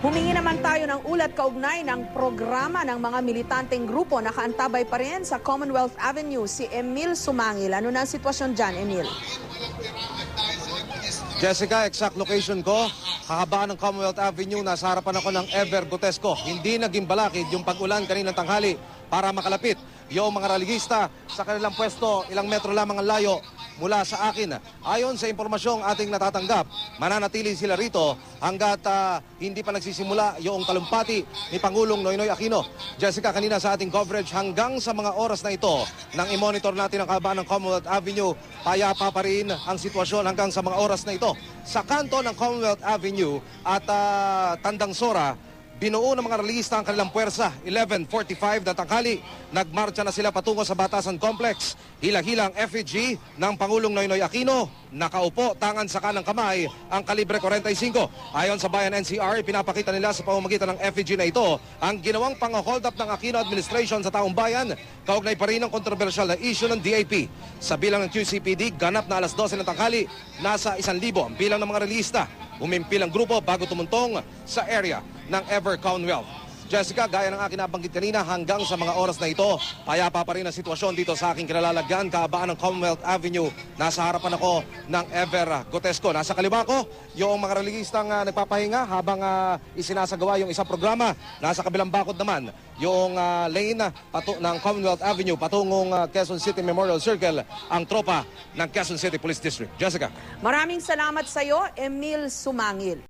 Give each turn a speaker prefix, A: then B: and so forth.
A: Humingi naman tayo ng ulat kaugnay ng programa ng mga militanteng grupo na kaantabay pa rin sa Commonwealth Avenue, si Emil Sumangil. Ano na ang sitwasyon dyan, Emil?
B: Jessica, exact location ko, kahabaan ng Commonwealth Avenue, nasa harapan ako ng Ever Gotesco. Hindi naging balakid yung pag-ulan kaninang tanghali para makalapit yung mga religista sa kanilang pwesto, ilang metro lamang ang layo mula sa akin. Ayon sa impormasyong ating natatanggap, mananatili sila rito hanggat hindi pa nagsisimula yung talumpati ni Pangulong Noynoy Aquino. Jessica, kanina sa ating coverage, hanggang sa mga oras na ito, nang i-monitor natin ang kahabaan ng Commonwealth Avenue, payapa pa rin ang sitwasyon hanggang sa mga oras na ito. Sa kanto ng Commonwealth Avenue at Tandang Sora, binuo ng mga relista ang kanilang puwersa. 11:45 na tanghali, nagmarcha na sila patungo sa Batasan Complex. Hila-hilang effigy ng Pangulong Noynoy Aquino, nakaupo, tangan sa kanang kamay, ang kalibre 45. Ayon sa Bayan NCR, pinapakita nila sa pamamagitan ng effigy na ito ang ginawang pang-hold up ng Aquino administration sa taong bayan, kaugnay pa rin ng kontrobersyal na issue ng DAP. Sa bilang ng QCPD, ganap na alas 12 ng tanghali, nasa 1,000 ang bilang ng mga relista. Umimpil ang grupo bago tumuntong sa area ng Ever Commonwealth. Jessica, gaya ng akin nabanggit kanina, hanggang sa mga oras na ito, payapa pa rin ang sitwasyon dito sa aking kinalalagyan, kahabaan ng Commonwealth Avenue. Nasa harapan ako ng Ever Gotesco. Nasa kaliwa ko, yung mga religistang nagpapahinga habang isinasagawa yung isang programa. Nasa kabilang bakod naman, yung lane ng Commonwealth Avenue patungong Quezon City Memorial Circle, ang tropa ng Quezon City Police District. Jessica.
A: Maraming salamat sa iyo, Emil Sumangil.